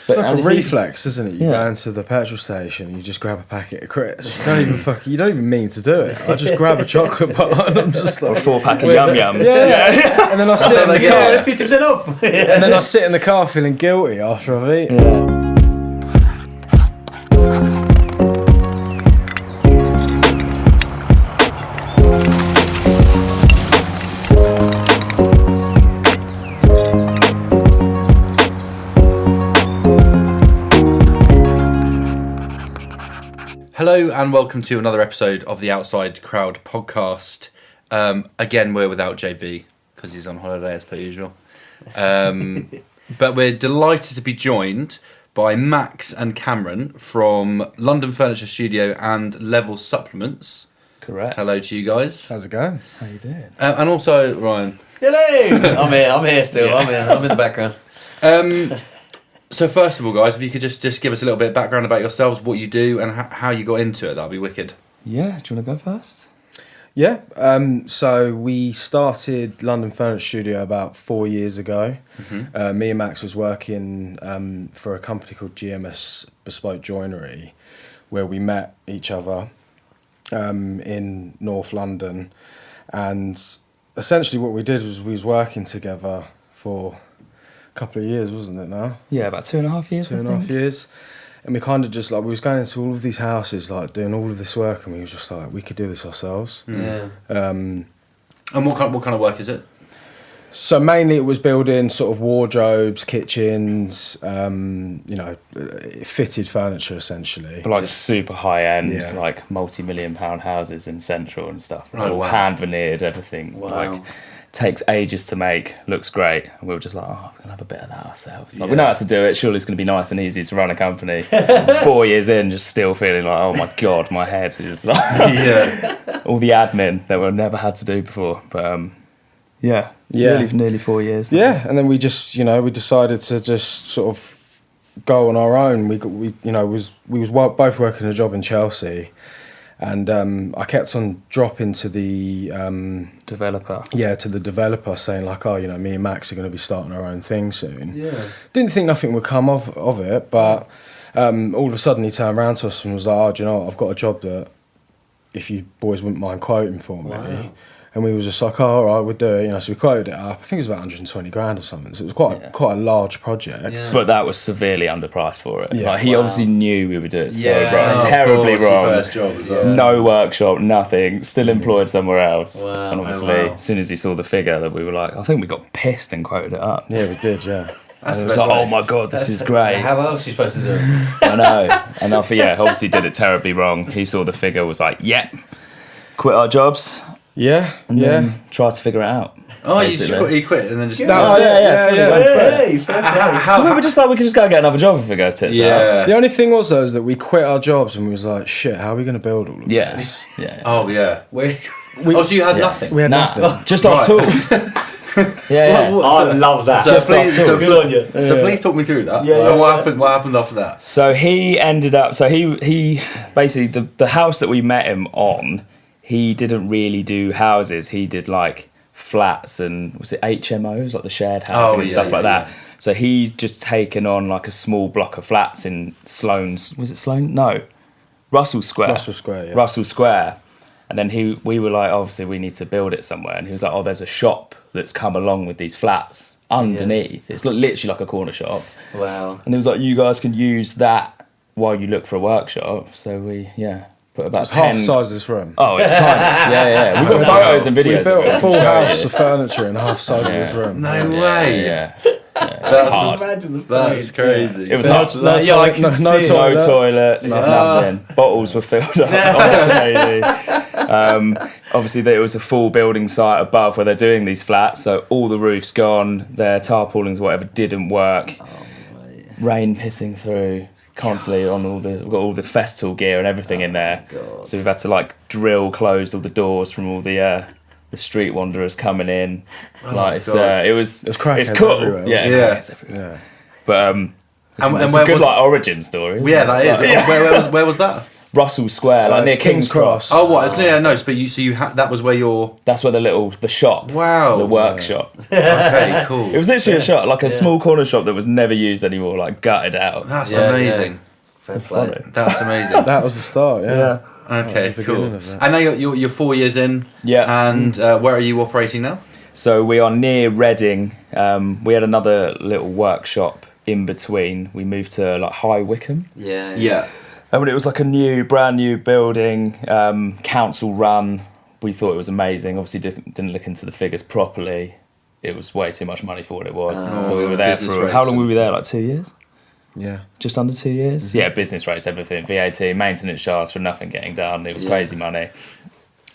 It's like a reflex, isn't it? You go into the petrol station, you just grab a packet of crisps. You don't even mean to do it. I just grab a chocolate bar and I'm just like... Or a 4-pack of Yum Yums. Yeah. And then I sit in the car... 50% off! And then I sit in the car feeling guilty after I've eaten. Yeah. Hello and welcome to another episode of the Outside Crowd podcast. Again, we're without JB because he's on holiday as per usual. But we're delighted to be joined by Max and Cameron from London Furniture Studio and Level Supplements. Correct. Hello to you guys. How's it going? How you doing? And also Ryan. Hello! I'm here still. Yeah. I'm in the background. So first of all, guys, if you could just give us a little bit of background about yourselves, what you do, and how you got into it, that'd be wicked. Yeah, do you want to go first? Yeah, so we started London Furniture Studio about 4 years ago. Mm-hmm. Me and Max was working for a company called GMS Bespoke Joinery, where we met each other in North London. And essentially what we did was we was working together for... couple of years, wasn't it now? Yeah, about 2.5 years. 2.5 years. And we kind of just like, we was going into all of these houses, like doing all of this work, and we was just like, we could do this ourselves. Yeah. And what kind of work is it? So mainly it was building sort of wardrobes, kitchens, fitted furniture essentially. But like super high end, like multi-million-pound houses in Central and stuff. Oh, all wow. hand veneered, everything. Wow. Like, takes ages to make, looks great, and we were just like, oh, we're gonna have a bit of that ourselves. Like, we know how to do it, surely it's gonna be nice and easy to run a company. 4 years in, just still feeling like, oh my god, my head is like all the admin that we never had to do before. But nearly 4 years now. Yeah, and then we just we decided to just sort of go on our own. We was both working a job in Chelsea. And I kept on dropping to the developer. Yeah, to the developer, saying like, oh, me and Max are going to be starting our own thing soon. Yeah. Didn't think nothing would come of it, but all of a sudden he turned around to us and was like, oh, do you know what? I've got a job that if you boys wouldn't mind quoting for me. Wow. And we was just like, oh, all right, we'll do it. So we quoted it up. I think it was about 120 grand or something. So it was quite a large project. Yeah. But that was severely underpriced for it. Yeah. Like, he obviously knew we would do it so wrong. terribly wrong. First job as well. No workshop, nothing. Still employed somewhere else. Wow. And obviously, as soon as he saw the figure, that we were like, I think we got pissed and quoted it up. Yeah, we did, yeah. And it was like, oh my god, this is great. How else are you supposed to do it? I know. And obviously did it terribly wrong. He saw the figure, was like, yep, quit our jobs. Yeah, and then try to figure it out. Oh, you quit and then just... We were just like, we could just go get another job if it goes tits out. The only thing was, though, is that we quit our jobs and we was like, shit, how are we going to build all of this? Yeah. Oh, yeah. So you had nothing? We had nothing. Just our tools. I love that. So please talk me through that. What happened after that? So he ended up... So he basically, the house that we met him on... He didn't really do houses. He did like flats and was it HMOs, like the shared housing and stuff like that. So he's just taken on like a small block of flats in Sloane's. Was it Sloane? No, Russell Square. Russell Square. And then we were like, obviously we need to build it somewhere. And he was like, oh, there's a shop that's come along with these flats underneath. It's literally like a corner shop. Wow. And he was like, you guys can use that while you look for a workshop. So we put about it's half the size of this room. Oh, it's tiny. Yeah. We've got photos and videos. We built a full house of furniture in half the size of this room. No way. Yeah. That's hard. That's crazy. It was hard. No toilets, nothing. Bottles were filled up on the daily. Obviously, there was a full building site above where they're doing these flats, so all the roof's gone. Their tarpaulins, whatever, didn't work. Rain pissing through. Constantly on we've got all the festival gear and everything in there. God. So we've had to like drill closed all the doors from all the street wanderers coming in. It was cool. Everywhere. Yeah. But it's a good like origin story. Yeah, that is. Where was that? Russell Square, like near King's Cross. Oh, what? Yeah, no. But that was where That's where the shop. Wow. The workshop. Okay, cool. It was literally a shop, like a small corner shop that was never used anymore, like gutted out. That's amazing. That's funny. That's amazing. That was the start. Yeah. Okay, the cool. beginning of that. And now you're 4 years in. Yeah. And where are you operating now? So we are near Reading. We had another little workshop in between. We moved to like High Wycombe. Yeah. And when it was like a brand new building, council run, we thought it was amazing. Obviously didn't look into the figures properly. It was way too much money for what it was. So we were there for, how long were we there? Like 2 years? Yeah. Just under 2 years? Yeah, business rates, everything, VAT, maintenance charge for nothing getting done. It was crazy money.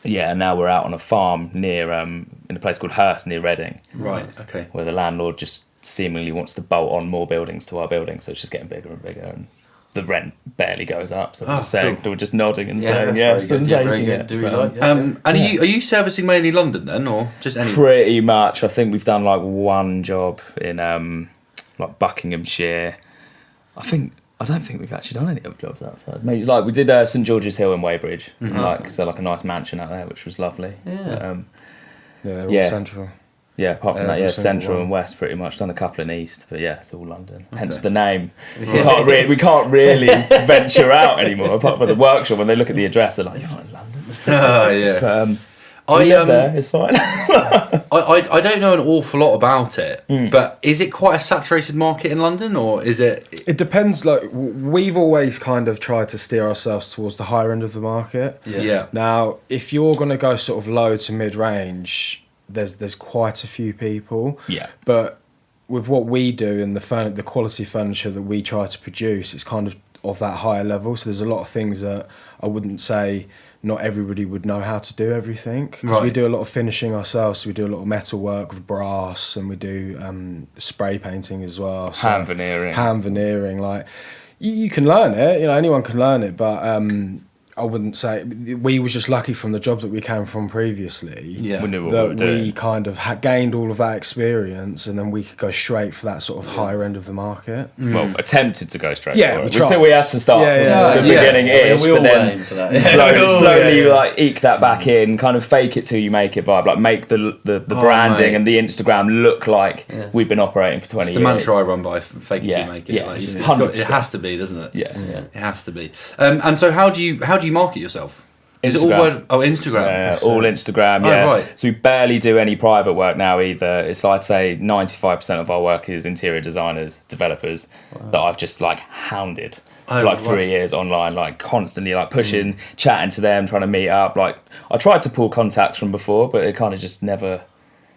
Yeah, and now we're out on a farm near, in a place called Hurst near Reading. Right, okay. Where the landlord just seemingly wants to bolt on more buildings to our building, so it's just getting bigger and bigger, and the rent barely goes up. So we're just nodding and saying yes and taking it. Do we like that? And are you servicing mainly London then, or just any? Pretty much. I think we've done like one job in like Buckinghamshire. I don't think we've actually done any other jobs outside. Maybe like we did St George's Hill in Weybridge, like a nice mansion out there, which was lovely. Yeah. They're all central. Yeah, apart from Every that, single central one. and west pretty much. Done a couple in east, but yeah, it's all London. Hence the name. We can't really venture out anymore. Apart from the workshop, when they look at the address, they're like, "You're not in London." Oh yeah. But, we live there. It's fine. I don't know an awful lot about it, but is it quite a saturated market in London, or is it? It depends. Like we've always kind of tried to steer ourselves towards the higher end of the market. Yeah. Now, if you're going to go sort of low to mid range, there's quite a few people. Yeah. But with what we do and the quality furniture that we try to produce, it's kind of that higher level. So there's a lot of things that I wouldn't say not everybody would know how to do everything. Because we do a lot of finishing ourselves. So we do a lot of metal work with brass, and we do spray painting as well. So Hand veneering. Like you can learn it. You know, anyone can learn it, but I wouldn't say we was just lucky from the job that we came from previously. Yeah. We knew what we were doing. We kind of gained all of that experience, and then we could go straight for that sort of higher end of the market. Well, attempted to go straight. Yeah, for it. we tried. We had to start from the beginning ish, We all but then aim for that. slowly like eke that back in, kind of fake it till you make it vibe, like make the branding mate. and the Instagram look like we've been operating for 20 It's the years. mantra I run by: fake it till you make it. Yeah, Like, it 100%. has to be, doesn't it? Yeah. It has to be. And so, how do you market yourself? Is it all Instagram. word? Oh, Instagram. Yeah, all Instagram, yeah. Oh, right. So we barely do any private work now either. It's, I'd say, 95% of our work is interior designers, developers that I've just like hounded for like 3 years online, like constantly like pushing, chatting to them, trying to meet up. Like I tried to pull contacts from before, but it kind of just never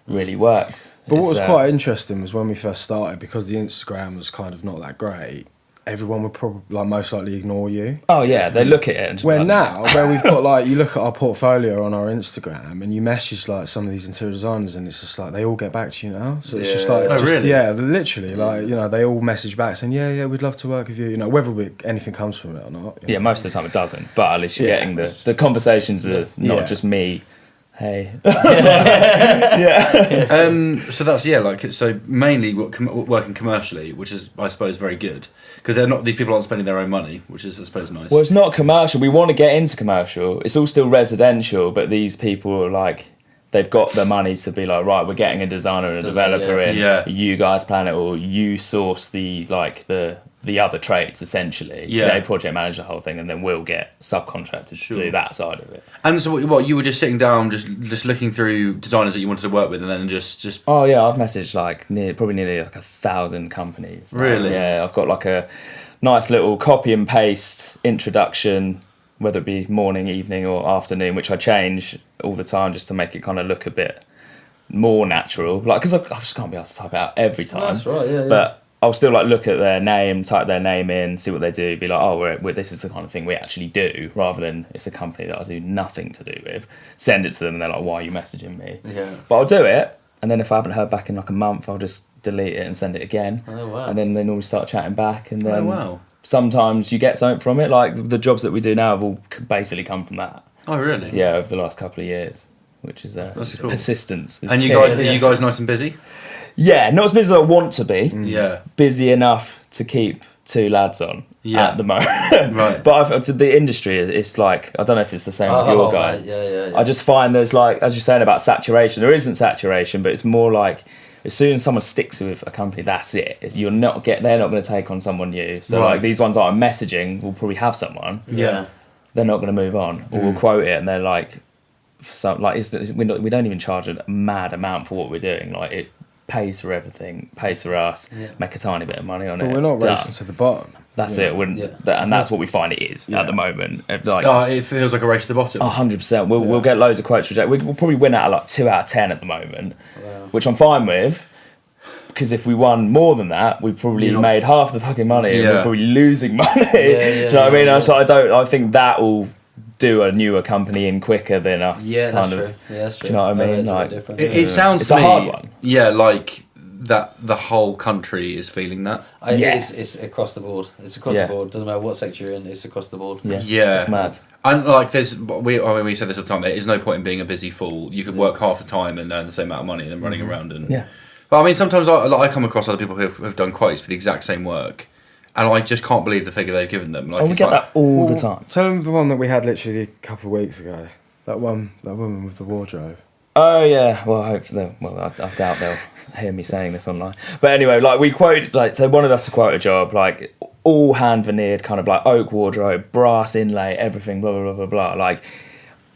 really worked. But what was quite interesting was when we first started, because the Instagram was kind of not that great, everyone would probably most likely ignore you. Oh yeah, they look at it and just Where like, now, where we've got like, you look at our portfolio on our Instagram and you message like some of these interior designers, and it's just like they all get back to you now. So it's just like, really? Yeah, literally, like, you know, they all message back saying, yeah, we'd love to work with you. You know, whether anything comes from it or not. Yeah, most of the time it doesn't, but at least you're getting the conversations are not just me. Hey. So that's so mainly working commercially, which is I suppose very good, because these people aren't spending their own money, which is I suppose nice. Well, it's not commercial. We want to get into commercial. It's all still residential, but these people are like, they've got the money to be like, right, we're getting a designer and a developer in. Yeah. You guys plan it all. You source the other trades essentially. Yeah. They project manage the whole thing, and then we'll get subcontractors to do that side of it. And so what you were just sitting down, just looking through designers that you wanted to work with, and then just. Oh yeah, I've messaged like nearly like 1,000 companies. Really? Yeah, I've got like a nice little copy and paste introduction, whether it be morning, evening, or afternoon, which I change all the time just to make it kind of look a bit more natural. Like, because I just can't be able to type it out every time. That's right. Yeah. But I'll still like look at their name, type their name in, see what they do, be like, oh, this is the kind of thing we actually do, rather than it's a company that I do nothing to do with. Send it to them and they're like, why are you messaging me? Yeah. But I'll do it, and then if I haven't heard back in like a month, I'll just delete it and send it again. Oh, wow. And then they normally start chatting back, and then Oh, wow. sometimes you get something from it. Like the jobs that we do now have all basically come from that. Oh really? Yeah, over the last couple of years, which is That's cool. persistence. And you guys, are you guys nice and busy? Yeah, not as busy as I want to be. Yeah. Busy enough to keep 2 lads on Yeah. at the moment. Right. But the industry, it's like, I don't know if it's the same with your guys. Yeah. I just find there's like, as you're saying about saturation, there isn't saturation, but it's more like, as soon as someone sticks with a company, that's it. They're not going to take on someone new. So Right. like these ones I'm messaging will probably have someone. Yeah. They're not going to move on, or we'll quote it, and they're like, we don't even charge a mad amount for what we're doing. Like it pays for everything, pays for us, make a tiny bit of money on it. But we're not done. racing to the bottom. That's it. And that's what we find it is at the moment. Like, It feels like a race to the bottom. 100%. We'll get loads of quotes rejected. We'll probably win out of like 2 out of 10 at the moment, which I'm fine with. Because if we won more than that, we've probably made half the fucking money, and we're probably losing money. Do you know what I mean? I think that will do a newer company in quicker than us. Yeah, kind that's of. true. Yeah, that's true. Do you know what I mean? It's a Like, bit different. It sounds It's to a me, hard one. yeah, like that the whole country is feeling that. It's across the board. It's across Yeah. the board. Doesn't matter what sector you're in. It's across the board. Yeah. It's mad. And like we said this all the time, there is no point in being a busy fool. You could work half the time and earn the same amount of money and then running around and Yeah. But I mean, sometimes I come across other people who have done quotes for the exact same work, and I just can't believe the figure they've given them. Like, And we it's get like, that all the time. Tell them the one that we had literally a couple of weeks ago. That woman with the wardrobe. Oh yeah, well, I doubt they'll hear me saying this online. But anyway, like we quoted, like they wanted us to quote a job, like all hand veneered, kind of like oak wardrobe, brass inlay, everything, blah blah blah blah blah. Like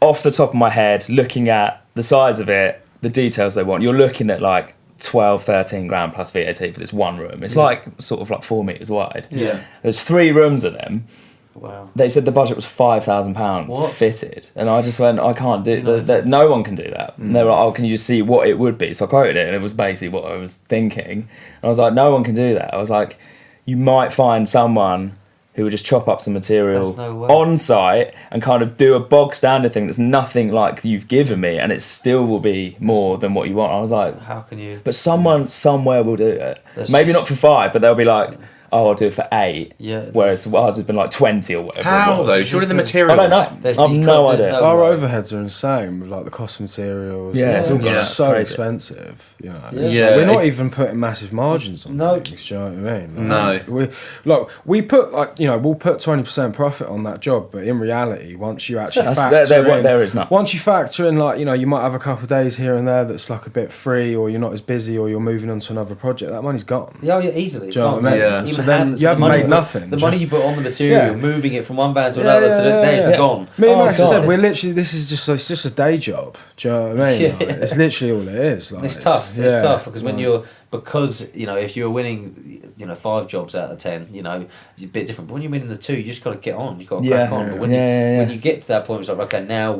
off the top of my head, looking at the size of it, the details they want, you're looking at like 12, 13 grand plus VAT for this one room. It's like sort of like 4 meters wide. Yeah. There's 3 rooms of them. Wow. They said the budget was £5,000 What? fitted, and I just went, I can't do that. No one can do that. And they were like, oh, can you just see what it would be? So I quoted it, and it was basically what I was thinking. And I was like, no one can do that. I was like, you might find someone who would just chop up some material There's no way. on site and kind of do a bog standard thing that's nothing like you've given me, and it still will be more than what you want. I was like, How can you? but someone somewhere will do it. That's Maybe just- not for 5, but they'll be like, oh, I'll do it for 8. Yeah. Whereas ours has been like 20 or whatever. it how was. though? Surely the I materials. don't know. There's I've no there's idea. no- Our way. overheads are insane with like the cost of materials. Yeah, it's all yeah. so Crazy. expensive. You know. Yeah. We're not even putting massive margins on No. things. Do you know what I mean? No. We put we'll put 20% profit on that job, but in reality, once you actually There is not. once you factor in like you might have a couple of days here and there that's like a bit free, or you're not as busy, or you're moving on to another project, that money's gone. Yeah, easily. Do you know what I mean? Yeah. Even So then hands, you haven't the money made nothing. The Do you- money you put on the material, Yeah. moving it from one van to another, there's yeah. gone. Me and Oh, Max God. said it's just a day job. Do you know what I mean? Yeah. Like, it's literally all it is. Like, It's tough. It's tough because when like- if you're winning, 5 jobs out of 10, you're a bit different. But when you're winning the 2, you just got to get on. You got to crack on. But when you get to that point, it's like, okay, now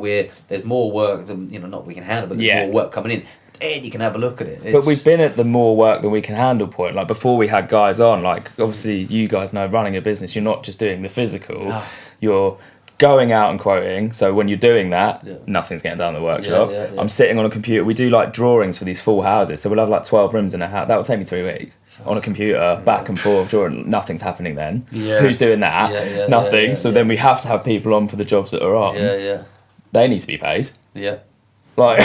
there's more work than not we can handle, but there's more work coming in. Then you can have a look at it. But we've been at the more work than we can handle point. Like before we had guys on, like obviously you guys know running a business, you're not just doing the physical, you're going out and quoting. So when you're doing that, nothing's getting done in the workshop. Yeah. I'm sitting on a computer. We do like drawings for these full houses. So we'll have like 12 rooms in a house. That will take me 3 weeks on a computer, back and forth, drawing. Nothing's happening then. Yeah. Who's doing that? Yeah, Nothing. yeah, so yeah. then we have to have people on for the jobs that are on. Yeah. They need to be paid. Yeah. Like,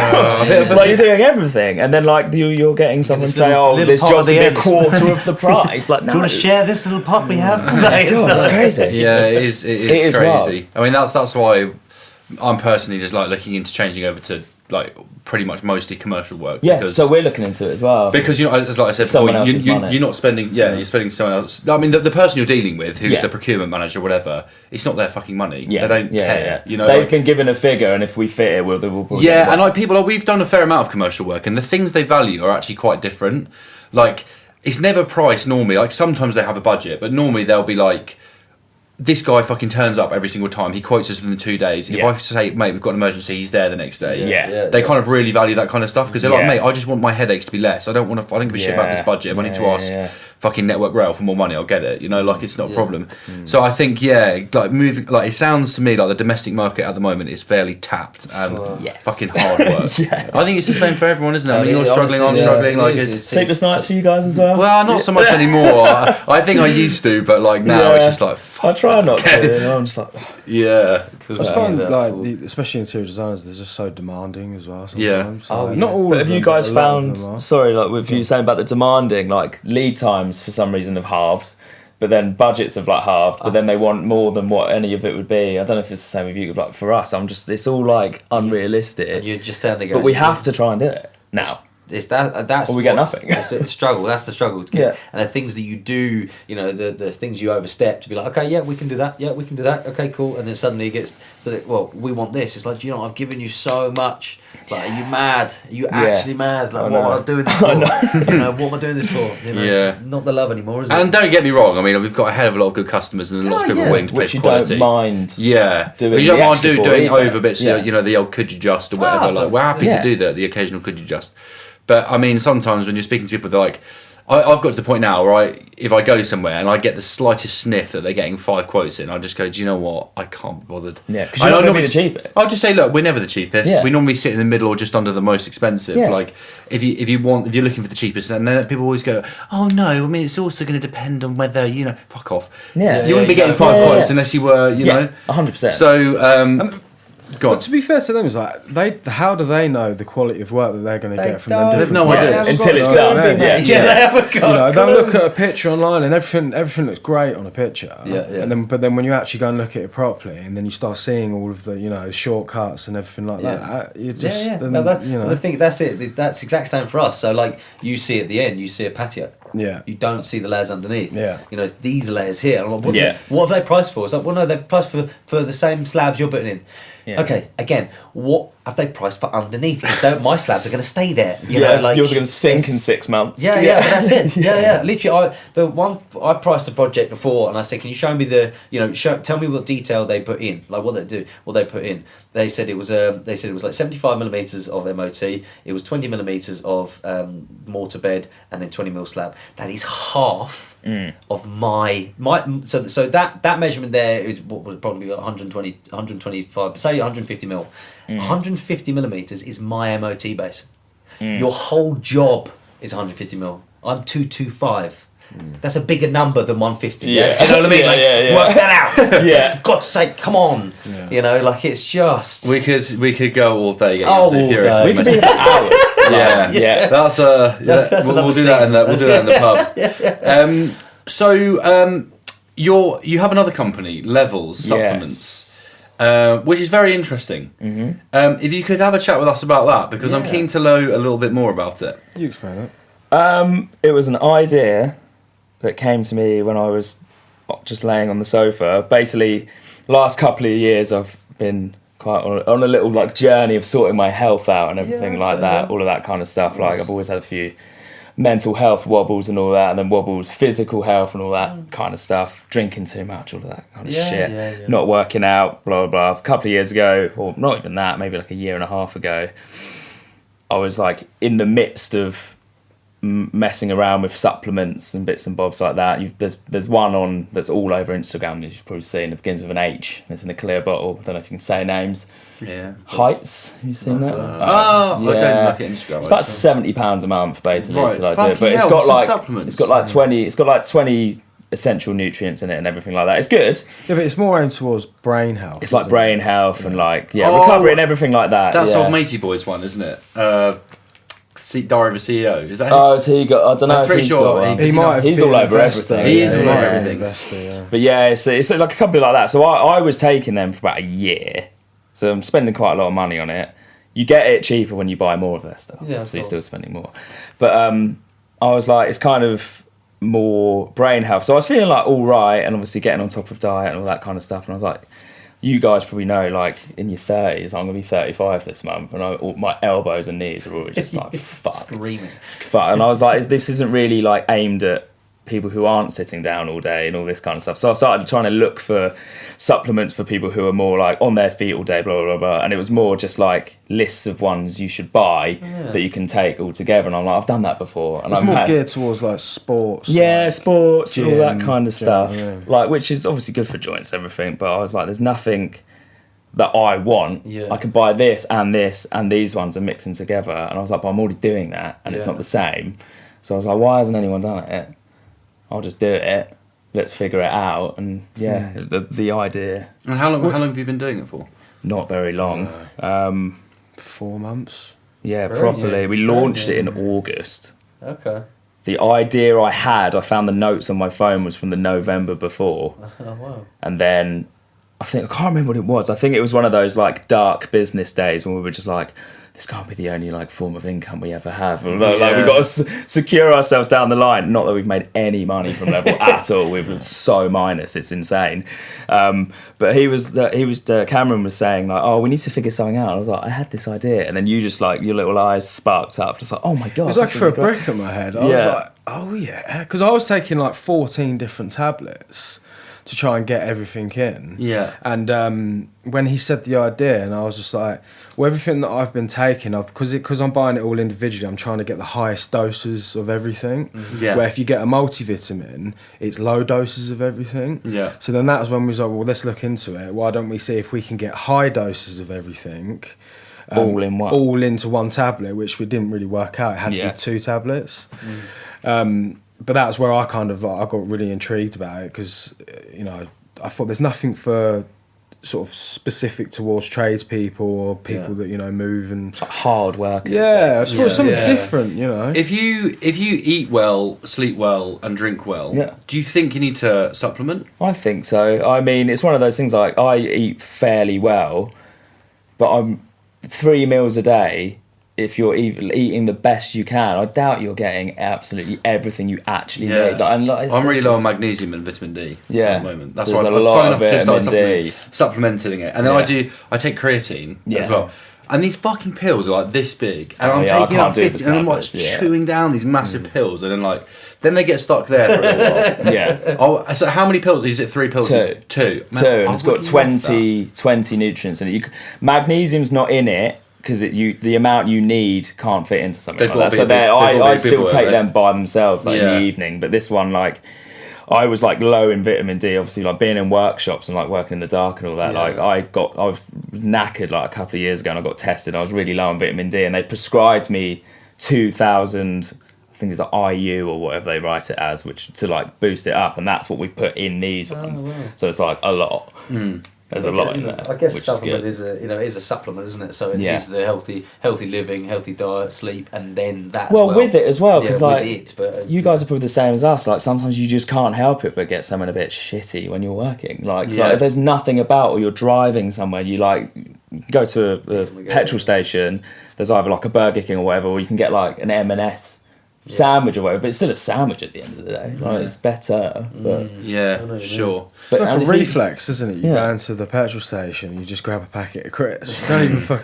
like you're doing everything, and then like you're getting someone this say, little- "Oh, little this pot job's at the gonna end." be a quarter of the price." Like, no, Do you want to share this little pot we have? God, that's crazy. Yeah, it is. It It is is wild. crazy. I mean, that's why I'm personally just like looking into changing over to like pretty much mostly commercial work. Yeah, because, so we're looking into it as well. Because as like I said Someone before, else's money. you're not spending. Yeah, you're spending someone else. I mean, the person you're dealing with, who's Yeah. the procurement manager, or whatever, it's not their fucking money. Yeah, They don't yeah, care. yeah. Like- They've been given a figure, and if we fit it, we'll probably yeah, get it. and like people, like, we've done a fair amount of commercial work, and the things they value are actually quite different. Like, it's never priced normally. Like, sometimes they have a budget, but normally they'll be like, this guy fucking turns up every single time. He quotes us within 2 days. If Yeah. I say, mate, we've got an emergency, he's there the next day. Yeah. They kind of really value that kind of stuff because they're like, Yeah. mate, I just want my headaches to be less. I don't give a shit about Yeah. this budget. If I need to Yeah, ask yeah. fucking Network Rail for more money, I'll get it. Like, it's not a problem. So I think, like moving, like, it sounds to me like the domestic market at the moment is fairly tapped and Yes. fucking hard work. I think it's the same for everyone, isn't it? I mean, you're struggling, I'm honestly, struggling. it Like, is. it's Sleepless nights for you guys as well. well, not so much anymore. I think I used to, but like now Yeah. it's just like, I try not to. And I'm just like, yeah. I just find especially interior designers, they're just so demanding as well. Yeah. Sometimes. Oh, Not all. but of have you them, guys but a lot of found? them are. Sorry, like with you saying about the demanding, like lead times for some reason have halved. but then budgets have like halved, but then they want more than what any of it would be. I don't know if it's the same with you, but like for us, it's all like unrealistic. And you're just standing there. But we have to try and do it now. It's that's or we get nothing. It's a struggle. That's the struggle. Yeah. And the things that you do, you know, the things you overstep to be like, okay, yeah, we can do that. Yeah, we can do that. Okay, cool. And then suddenly it gets to the, well, we want this. It's like, you know, I've given you so much. Like, are you mad? Are you actually mad? Like, what am I doing this for? You know, what am I doing this for? You know, it's not the love anymore, is it? And don't get me wrong. I mean, we've got a hell of a lot of good customers, and lots of people willing to pay for quality. Don't mind. Yeah, doing you don't mind doing either. over bits. You know, the old could you just or whatever. Like, we're happy to do that. The occasional could you just. But I mean, sometimes when you're speaking to people, they're like, I've got to the point now where if I go somewhere and I get the slightest sniff that they're getting 5 quotes in, I just go, do you know what? I can't be bothered. Yeah, because you're not normally the cheapest. I'll just say, look, we're never the cheapest. Yeah. We normally sit in the middle or just under the most expensive. Yeah. Like, if you're looking for the cheapest, and then people always go, oh no, I mean, it's also going to depend on whether, you know, fuck off. Yeah. You wouldn't be getting 5 quotes unless you were, you know. 100%. So, But to be fair to them, it's like how do they know the quality of work that they're going to get from them? They've no idea until it's done. They haven't got. They'll look at a picture online and everything looks great on a picture. But then when you actually go and look at it properly, and then you start seeing all of the shortcuts and everything like that, you just the thing that's it. That's exact same for us. So like you see at the end, you see a patio. Yeah. You don't see the layers underneath. Yeah. You know, it's these layers here. I'm like, what have they priced for? It's like, well, no, they're priced for the same slabs you're putting in. Yeah. Okay, again, what have they priced for underneath? Because my slabs are going to stay there. You know, like yours are going to sink in 6 months. Yeah, but that's it. Yeah. Literally, I priced a project before, and I said, can you show me tell me what detail they put in, like what they put in. They said it was like 75 millimeters of MOT. It was 20 millimeters of mortar bed, and then 20 mil slab. That is half of my. So that measurement there is what would probably be 125. Say 150 mil. 150 millimeters is my MOT base. Your whole job is 150 mil. I'm 225. That's a bigger number than 150. Yeah. Do you know what I mean? Work that out. For God's sake, come on. Yeah. You know, like it's just. We could go all day getting into we could be for hours. Yeah. That's we'll do that in the pub. So you have another company, Levels Supplements. Which is very interesting. Mm-hmm. If you could have a chat with us about that, because I'm keen to know a little bit more about it. You explain it. It was an idea that came to me when I was just laying on the sofa. Basically, last couple of years I've been quite on a little like journey of sorting my health out and everything like that, all of that kind of stuff. Like I've always had a few mental health wobbles and all that, and then wobbles, physical health and all that kind of stuff, drinking too much, all of that kind of shit, not working out, blah, blah, blah. A couple of years ago, or not even that, maybe like a year and a half ago, I was like in the midst of messing around with supplements and bits and bobs like that. There's one on that's all over Instagram, you've probably seen, it begins with an H, it's in a clear bottle, I don't know if you can say names. Heights, have you seen that? I don't look at Instagram. It's about £70 a month basically to like do it, but supplements. it's got like 20 essential nutrients in it and everything like that. It's good. Yeah, but it's more aimed towards brain health. It's like brain health and like recovery and everything like that. That's old Matey Boy's one, isn't it? Diary of a CEO. Is that his? Oh, has he got? I don't know. I'm pretty sure he might have. He's all over everything. He is all over everything. Yeah. But yeah, it's like a company like that. So I was taking them for about a year. So I'm spending quite a lot of money on it. You get it cheaper when you buy more of their stuff. Yeah, so you're still spending more. But I was like, it's kind of more brain health. So I was feeling like all right, and obviously getting on top of diet and all that kind of stuff. And I was like, you guys probably know, like in your 30s, I'm gonna be 35 this month, and all my elbows and knees are all just like fucked. Screaming. And I was like, this isn't really like aimed at people who aren't sitting down all day and all this kind of stuff. So I started trying to look for supplements for people who are more like on their feet all day, blah, blah, blah. And it was more just like lists of ones you should buy that you can take all together. And I'm like, I've done that before. And it's more geared towards like sports. Yeah, like sports, gym, all that kind of stuff. Yeah. Like, which is obviously good for joints and everything. But I was like, there's nothing that I want. I can buy this and these ones and mix them together. And I was like, but I'm already doing that and it's not the same. So I was like, why hasn't anyone done it? I'll just do it. Let's figure it out. And the idea. And how long have you been doing it for? Not very long. 4 months. Yeah, really? Properly. We launched it in August. Okay. the idea I found the notes on my phone was from the November before. Oh, wow. And then I can't remember what it was. I think it was one of those like dark business days when we were just like, this can't be the only like form of income we ever have. Like we've got to secure ourselves down the line. Not that we've made any money from Level at all. We've been so minus, it's insane. But Cameron was saying like, oh, we need to figure something out. I was like, I had this idea, and then you just like your little eyes sparked up. Just like, oh my god! It was like for a brick in my head. I was like, oh yeah, because I was taking like 14 different tablets to try and get everything in. Yeah. And when he said the idea, and I was just like, well, everything that I've been taking, because I'm buying it all individually, I'm trying to get the highest doses of everything. Yeah. Where if you get a multivitamin, it's low doses of everything. Yeah. So then that was when we was like, well, let's look into it. Why don't we see if we can get high doses of everything? All in one. All into one tablet, which we didn't really work out. It had to be 2 tablets. But that's where I kind of like, I got really intrigued about it because, you know, I thought there's nothing for sort of specific towards tradespeople or people that, you know, move and it's like hard workers. I just thought something different, you know. If you eat well, sleep well, and drink well, do you think you need to supplement? I think so. I mean, it's one of those things like I eat fairly well, but I'm 3 meals a day. If you're eating the best you can, I doubt you're getting absolutely everything you actually need. I'm really low on magnesium and vitamin D at the moment. That's why I've just started supplementing it. And then I take creatine as well. And these fucking pills are like this big. And I'm taking out 50 and I'm like chewing down these massive pills. And then they get stuck there for a little while. So how many pills? Is it 3 pills? 2. Man, and it's got 20 nutrients in it. Magnesium's not in it, because the amount you need can't fit into something like that. So I still take them by themselves in the evening. But this one, like, I was like low in vitamin D. Obviously, like being in workshops and like working in the dark and all that. Like I was knackered like a couple of years ago, and I got tested. I was really low on vitamin D, and they prescribed me 2,000. I think it's like IU or whatever they write it as, which to like boost it up, and that's what we put in these ones. Wow. So it's like a lot. There's a lot in there. I guess supplement is a supplement, isn't it? So it is the healthy living, healthy diet, sleep, and then that. With it as well, because you guys are probably the same as us. Like sometimes you just can't help it but get something a bit shitty when you're working. Like if there's nothing about, or you're driving somewhere, you like go to a petrol station. There's either like a Burger King or whatever, or you can get like an M&S. Sandwich or whatever, but it's still a sandwich at the end of the day. Like it's better, but sure. It's like a reflex, isn't it? You go into the petrol station, you just grab a packet of crisps.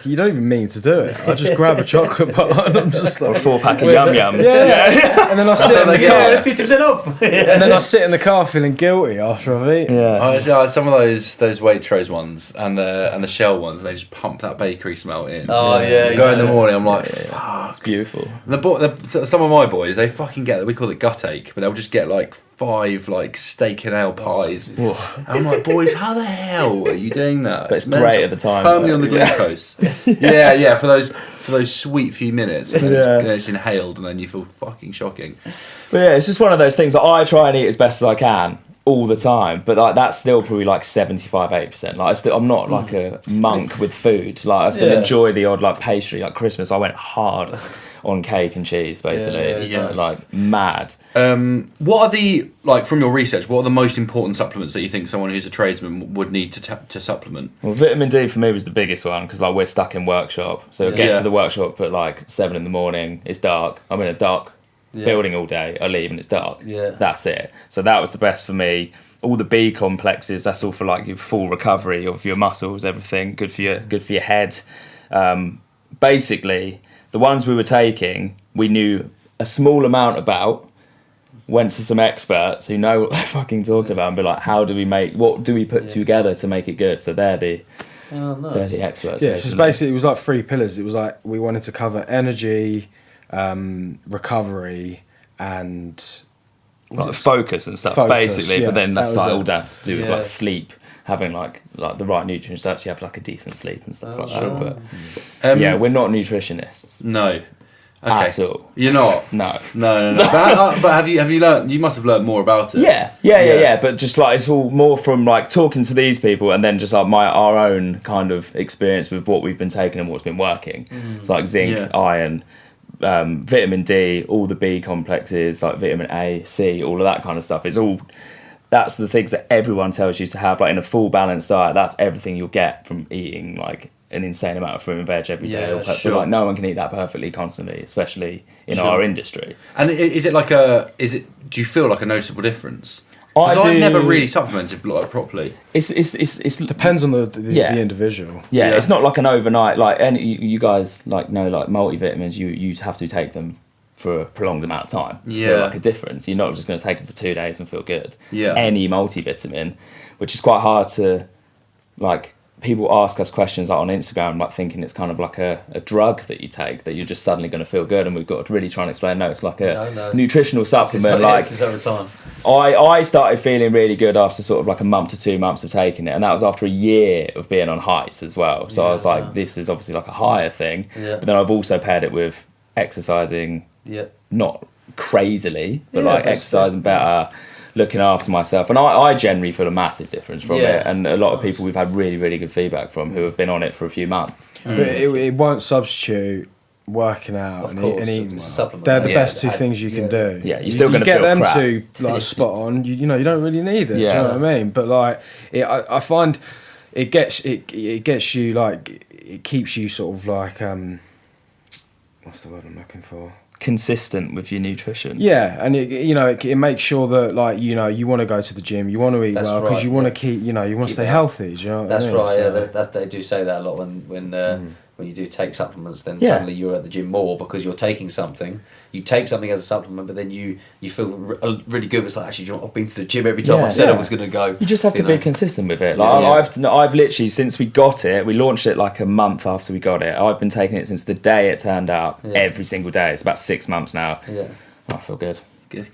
You don't even mean to do it. I just grab a chocolate bar and I'm just like, or a 4-pack of Yum Yums. And then I sit in the car, 50% off. And then I sit in the car feeling guilty after I've eaten. Some of those Waitrose ones and the Shell ones, and they just pump that bakery smell in. Go in the morning, I'm like, fuck, it's beautiful. Some of my boys, they fucking get, we call it gut ache, but they'll just get like 5 like steak and ale pies. And I'm like, boys, how the hell are you doing that? But it's great at the time. Permanently on the glucose. For those sweet few minutes, and then it's inhaled, and then you feel fucking shocking. But it's just one of those things that I try and eat as best as I can all the time, but like that's still probably like 75-80%. Like I'm not like a monk with food. Like I still enjoy the odd like pastry. Like Christmas, I went hard on cake and cheese, basically. Like mad. What are the, like from your research, what are the most important supplements that you think someone who's a tradesman would need to supplement? Well, vitamin D for me was the biggest one, because like we're stuck in workshop, so I get to the workshop at like 7 a.m. It's dark. I'm in a dark building all day. I leave and it's dark. That's it. So that was the best for me. All the B complexes, that's all for like your full recovery of your muscles, everything. Good for your head. Basically, the ones we were taking, we knew a small amount about. Went to some experts who know what they're fucking talking about, and be like, what do we put together to make it good? So they're the experts. Yeah, so basically it was like 3 pillars. It was like we wanted to cover energy, recovery, and like focus and stuff, basically. But then that's like all down to do with like sleep, having like the right nutrients to actually have like a decent sleep and stuff that. But we're not nutritionists. No. Okay. At all. You're not? No. But have you learned? You must have learned more about it. Yeah. But just like it's all more from like talking to these people, and then just like our own kind of experience with what we've been taking and what's been working. It's like zinc, iron, vitamin D, all the B complexes like vitamin A, C, all of that kind of stuff. That's the things that everyone tells you to have, like in a full balanced diet. That's everything you'll get from eating like an insane amount of fruit and veg every day. But like no one can eat that perfectly constantly, especially in our industry. And is it like do you feel like a noticeable difference? I've never really supplemented like properly. It's depends on the individual. Yeah, it's not like an overnight, like you guys like know like multivitamins, you have to take them for a prolonged amount of time to feel like a difference. You're not just going to take them for 2 days and feel good. Yeah. Any multivitamin, which is quite hard to, like, people ask us questions like on Instagram, like thinking it's kind of like a drug that you take, that you're just suddenly going to feel good, and we've got to really try and explain, no, it's like a nutritional supplement. It's over time. I started feeling really good after sort of like a month to 2 months of taking it, and that was after a year of being on heights as well. So I was like, this is obviously like a higher thing. Yeah. But then I've also paired it with exercising, not crazily, but like exercising better, looking after myself, and I generally feel a massive difference from it, and a lot of people we've had really, really good feedback from who have been on it for a few months. But it won't substitute working out and eating well. They're the best two things you can do. Yeah, you're still going to get feel them crap. two like spot on. You know, you don't really need it. Do you know what I mean? But like, I find it gets you like, it keeps you sort of like what's the word I'm looking for? Consistent with your nutrition. Yeah, and it makes sure that, like, you know, you want to go to the gym, you want to eat well, because you want to keep, you want to stay healthy. Do you know what I mean? Right. So, they do say that a lot when you do take supplements. Then suddenly you're at the gym more because you're taking something. You take something as a supplement, but then you feel really good. It's like, actually, I've been to the gym every time I said I was going to go. You just have to be consistent with it. Like I've literally, since we got it, we launched it like a month after we got it. I've been taking it since the day it turned out, every single day. It's about 6 months now. Yeah, I feel good.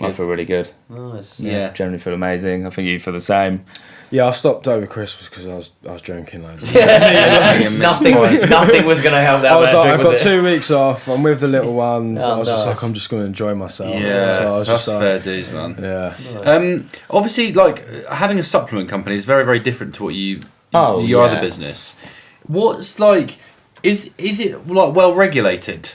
I feel really good. Nice. Yeah, generally feel amazing. I think you feel the same. Yeah, I stopped over Christmas because I was drinking loads. Nothing was going to help that. I got 2 weeks off. I'm with the little ones. I was just like, I'm just going to enjoy myself. Yeah, so I was that's just fair dues, man. Yeah. Obviously, like having a supplement company is very, very different to what your other business. What's like, is it like well regulated?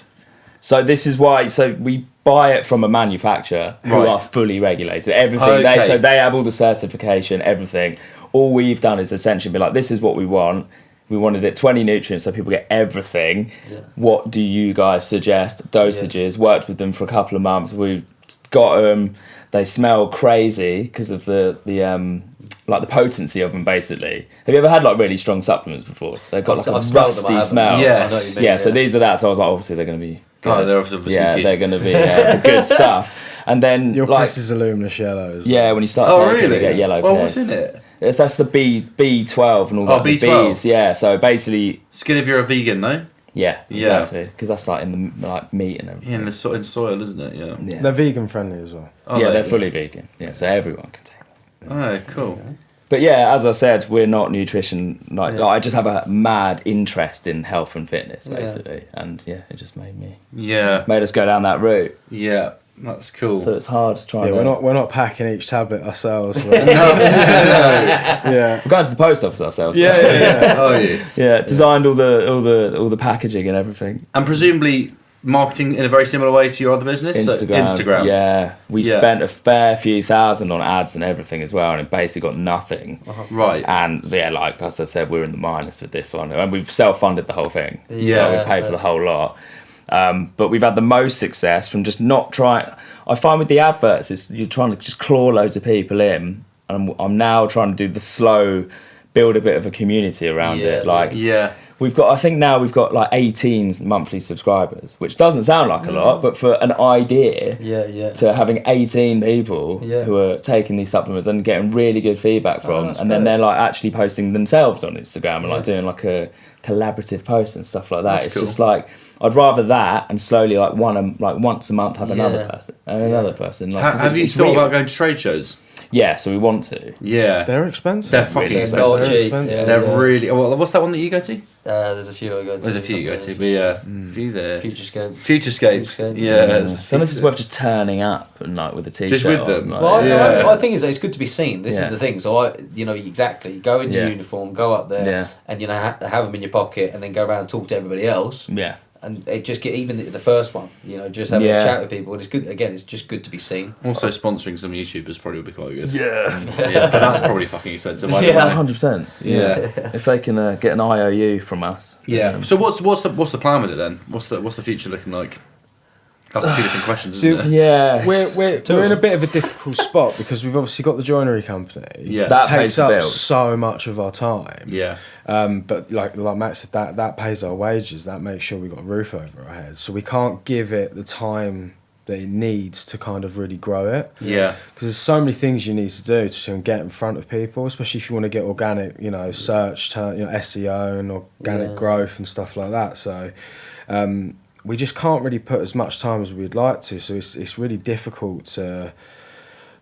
So this is why. So we buy it from a manufacturer who are fully regulated. Everything they have all the certification, everything. All we've done is essentially be like, this is what we want. We wanted it 20 nutrients so people get everything. Yeah. What do you guys suggest? Dosages. Worked with them for a couple of months. We got them. They smell crazy because of the like the potency of them. Basically, have you ever had like really strong supplements before? They've got a rusty smell. Yeah. So these are that. So I was like, obviously they're going to be. Oh, they're obviously they're going to be good stuff. And then your piss is a luminous yellow. Yeah, when you start taking it, you get yellow piss. Well, what's in it? That's the B12 and all that. B12. Bs, yeah. So basically, it's good if you're a vegan, no? Yeah, exactly. Because that's like in the like meat and everything. Yeah, in soil, isn't it? Yeah. They're vegan friendly as well. They're fully vegan. Yeah, so everyone can take them. Oh, cool. But yeah, as I said, we're not nutrition. Like I just have a mad interest in health and fitness, basically, and it just made us go down that route. Yeah, that's cool. So it's hard to try. Yeah, we're not packing each tablet ourselves. No. Yeah, we're going to the post office ourselves. Yeah. Oh yeah. Yeah, designed all the packaging and everything. And presumably marketing in a very similar way to your other business? Instagram. Yeah. We spent a fair few thousand on ads and everything as well, and it basically got nothing. Right. And like as I said, we're in the minus with this one. And we've self-funded the whole thing. Yeah. We paid for the whole lot. But we've had the most success from just not trying. I find with the adverts, you're trying to just claw loads of people in. And I'm now trying to do the slow, build a bit of a community around it. I think now we've got like 18 monthly subscribers, which doesn't sound like a lot, but for an idea to having 18 people who are taking these supplements and getting really good feedback from, and then they're like actually posting themselves on Instagram and like doing like a collaborative post and stuff like that. That's just like, I'd rather that and slowly like once a month have another person and another person. Like, have you thought about going to trade shows? Yeah, so we want to. Yeah. They're expensive. They're fucking expensive. They're really... Well, what's that one that you go to? There's a few I go to. There's a few you go to, but few there. Futurescape. Yeah. Don't know if it's worth just turning up and like with a t-shirt. Just with them. On, well, I think it's good to be seen. This is the thing. So exactly. Go in your uniform, go up there, and have them in your pocket, and then go around and talk to everybody else. Yeah. and it just get even the first one, just having a chat with people, and it's good. Again, it's just good to be seen. Also, sponsoring some YouTubers probably would be quite good. Yeah. But that's probably fucking expensive. Yeah, 100%. Yeah. If they can get an IOU from us. Yeah. So what's the plan with it then? What's the future looking like? That's two different questions, isn't it? Yeah. We're in a bit of a difficult spot because we've obviously got the joinery company. Yeah. That takes pays the up bills. so much of our time. Yeah. But like Matt said, that pays our wages. That makes sure we got a roof over our heads. So we can't give it the time that it needs to kind of really grow it. Yeah. Because there's so many things you need to do to get in front of people, especially if you want to get organic, search, SEO and organic growth and stuff like that. So we just can't really put as much time as we'd like to. So it's really difficult to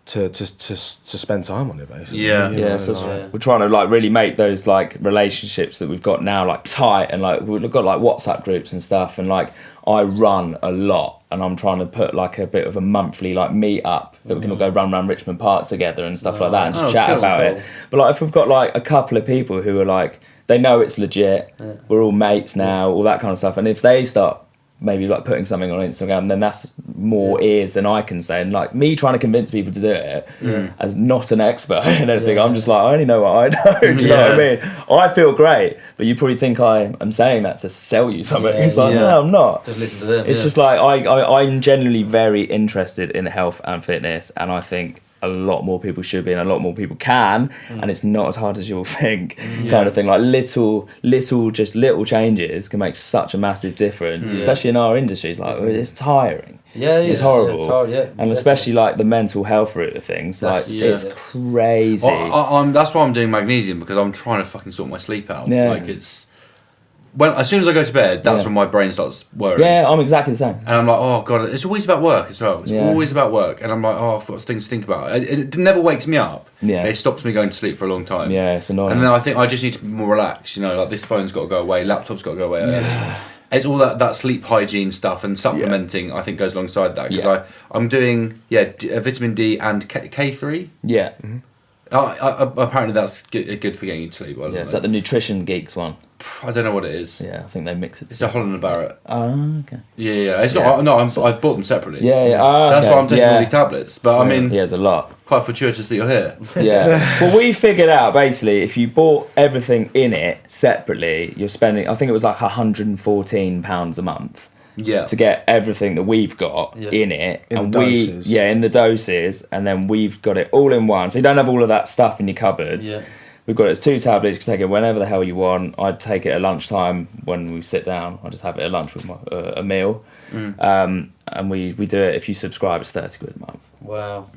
spend time on it, basically. We're trying to like really make those like relationships that we've got now like tight, and like we've got like WhatsApp groups and stuff, and like I run a lot, and I'm trying to put like a bit of a monthly like meet up that we can all go run around Richmond Park together and stuff like that, and just chat about it. But like if we've got like a couple of people who are like, they know it's legit, we're all mates now, all that kind of stuff, and if they start maybe like putting something on Instagram, then that's more ears than I can say. And like me trying to convince people to do it as not an expert in anything, I'm just like, I only know what I know. Do you know what I mean? I feel great, but you probably think I am saying that to sell you something. It's like, no, I'm not. Just listen to them. It's just like I'm genuinely very interested in health and fitness, and I think a lot more people should be, and a lot more people can, and it's not as hard as you'll think, kind of thing. Like little changes can make such a massive difference, especially in our industries. Like it's tiring. It's horrible. And especially like the mental health route of things, it's crazy. That's why I'm doing magnesium, because I'm trying to fucking sort my sleep out. Like it's as soon as I go to bed, that's when my brain starts worrying. Yeah, I'm exactly the same. And I'm like, oh god, it's always about work as well. It's always about work, and I'm like, oh, I've got things to think about. It never wakes me up. Yeah, it stops me going to sleep for a long time. Yeah, it's annoying. And then I think I just need to be more relaxed. Like this phone's got to go away, laptop's got to go away. It's all that sleep hygiene stuff, and supplementing I think goes alongside that, because I'm doing vitamin D and K3. Yeah. Mm-hmm. Apparently that's good for getting you to sleep. Is that the Nutrition Geeks one? I don't know what it is. Yeah, I think they mix it. It's a Holland and Barrett. Oh, okay. Yeah. It's not. No, I've bought them separately. Yeah. That's why I'm taking all these tablets. But I mean, there's a lot. Quite fortuitous that you're here. Yeah. Well, we figured out basically if you bought everything in it separately, you're spending. I think it was like £114 a month. Yeah. To get everything that we've got in it, in the doses. In the doses, and then we've got it all in one. So you don't have all of that stuff in your cupboards. Yeah. We've got it as 2 tablets. You can take it whenever the hell you want. I'd take it at lunchtime when we sit down. I just have it at lunch with a meal. And we do it. If you subscribe, it's £30 a month. Wow.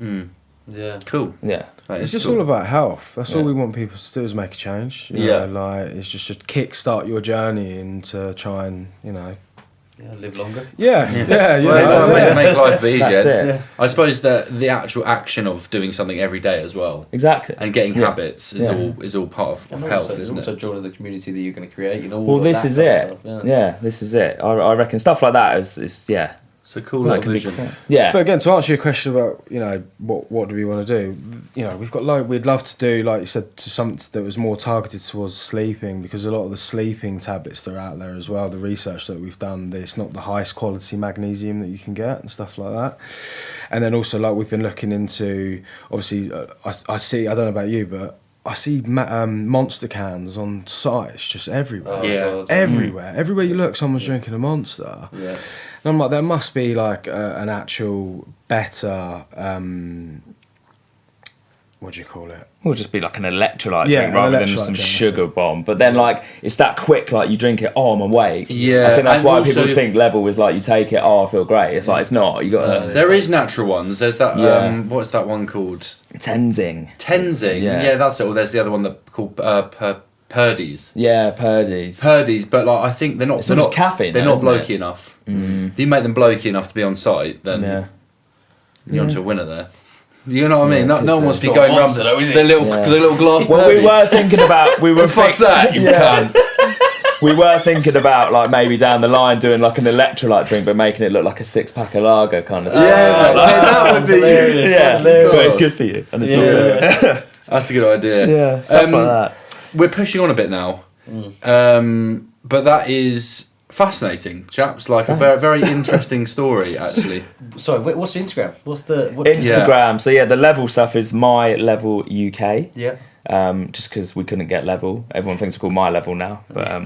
Yeah. Cool. Yeah. It's just all about health. That's all we want people to do, is make a change. You know, like it's just to kickstart your journey and to try and live longer. Make life a bit easier. That's it. I suppose that the actual action of doing something every day as well. Exactly. And getting habits is all part of health, isn't it? Also joining the community that you're going to create. Well, this is it. This is it. I reckon stuff like that is It's a cool little vision. Yeah. But again, to answer your question about what do we want to do, we've got we'd love to do, like you said, to something that was more targeted towards sleeping, because a lot of the sleeping tablets that are out there as well, the research that we've done, it's not the highest quality magnesium that you can get and stuff like that. And then also we've been looking into, obviously I see, I don't know about you, but I see Monster cans on sites just everywhere. Everywhere you look, someone's drinking a Monster. Yeah. And I'm like, there must be an actual better, what do you call it? It would just be like an electrolyte drink rather than some sugar bomb. But then it's that quick, you drink it, I'm awake. Yeah. I think that's why people think level is you take it, I feel great. It's it's not. You got there is natural ones. There's that what's that one called? Tenzing. Yeah, that's it. Or there's the other one that called Purdy's. Yeah, Purdy's. But I think they're not caffeine. They're not blokey enough. If you make them blokey enough to be on site, then you're onto a winner there. You know what I mean? No one wants to be going around the little glass. Well, we were thinking about fuck that, you can. We were thinking about maybe down the line doing an electrolyte drink, but making it look like a 6-pack of lager kind of thing. That would be hilarious. Yeah, but it's good for you, and it's not good. That's a good idea. Yeah, stuff like that. We're pushing on a bit now, but that is Fascinating, chaps. Like a very, very interesting story, actually. Sorry, what's your Instagram? Instagram. So the level stuff is My Level UK. Yeah. Just because we couldn't get level. Everyone thinks we're called My Level now. But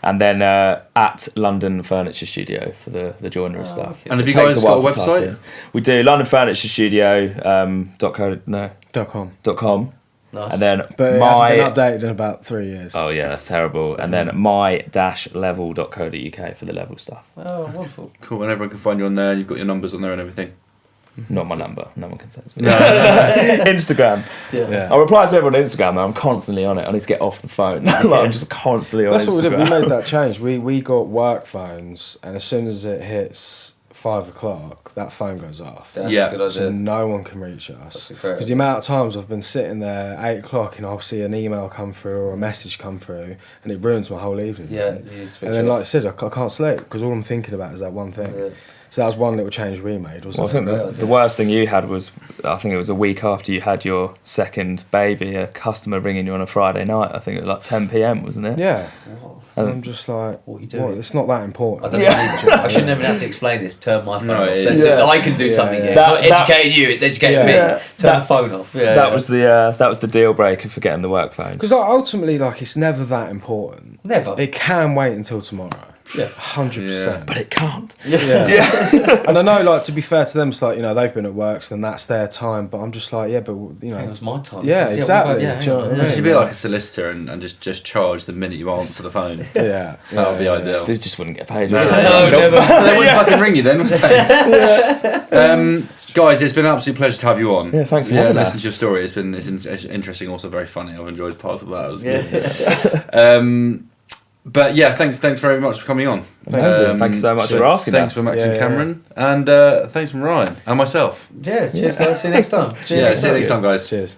and then at London Furniture Studio for the joinery stuff. Okay. And have you guys got a website? We do. London Furniture Studio. .com. Nice. And then but it hasn't been updated in about 3 years. Oh yeah, that's terrible. And then my-level.co.uk for the level stuff. Oh, wonderful. Cool, and everyone can find you on there. You've got your numbers on there and everything. Not my number. No one can sense me. Instagram. Yeah. I reply to everyone on Instagram. I'm constantly on it. I need to get off the phone. I'm just constantly on Instagram. That's what we did. We made that change. We got work phones, and as soon as it hits 5 o'clock, that phone goes off. That's a good idea. So no one can reach us. Because the amount of times I've been sitting there at 8 o'clock and I'll see an email come through or a message come through, and it ruins my whole evening. Yeah. And then, like I said, I can't sleep because all I'm thinking about is that one thing. Yeah. So that was one little change we made. Well, I think the worst thing you had was, I think it was a week after you had your second baby, a customer ringing you on a Friday night. I think it was like 10 p.m, wasn't it? Yeah. And I'm just like, what are you doing? It's not that important. I shouldn't even have to explain this. Turn my phone off. I can do something here. Not educating you, it's educating me. Turn the phone off. That was the deal breaker for getting the work phone. Because ultimately, like, it's never that important. Never. It can wait until tomorrow. Yeah, 100%. But it can't. Yeah. And I know, like, to be fair to them, it's like, they've been at work, so then that's their time. But I'm just like, it was my time. Yeah, exactly. You should be like a solicitor and just charge the minute you answer the phone. Yeah. That would be ideal. Still just wouldn't get paid. No, never. They wouldn't fucking ring you then, would they? Guys, it's been an absolute pleasure to have you on. Yeah, thanks for having us. Listen to your story. It's interesting, also very funny. I've enjoyed parts of that. It was good. But yeah, thanks very much for coming on. Thank you so much for asking us. Thanks for Max and Cameron. And thanks from Ryan and myself. Yeah, cheers guys. See you next time. See you next time, guys. Cheers.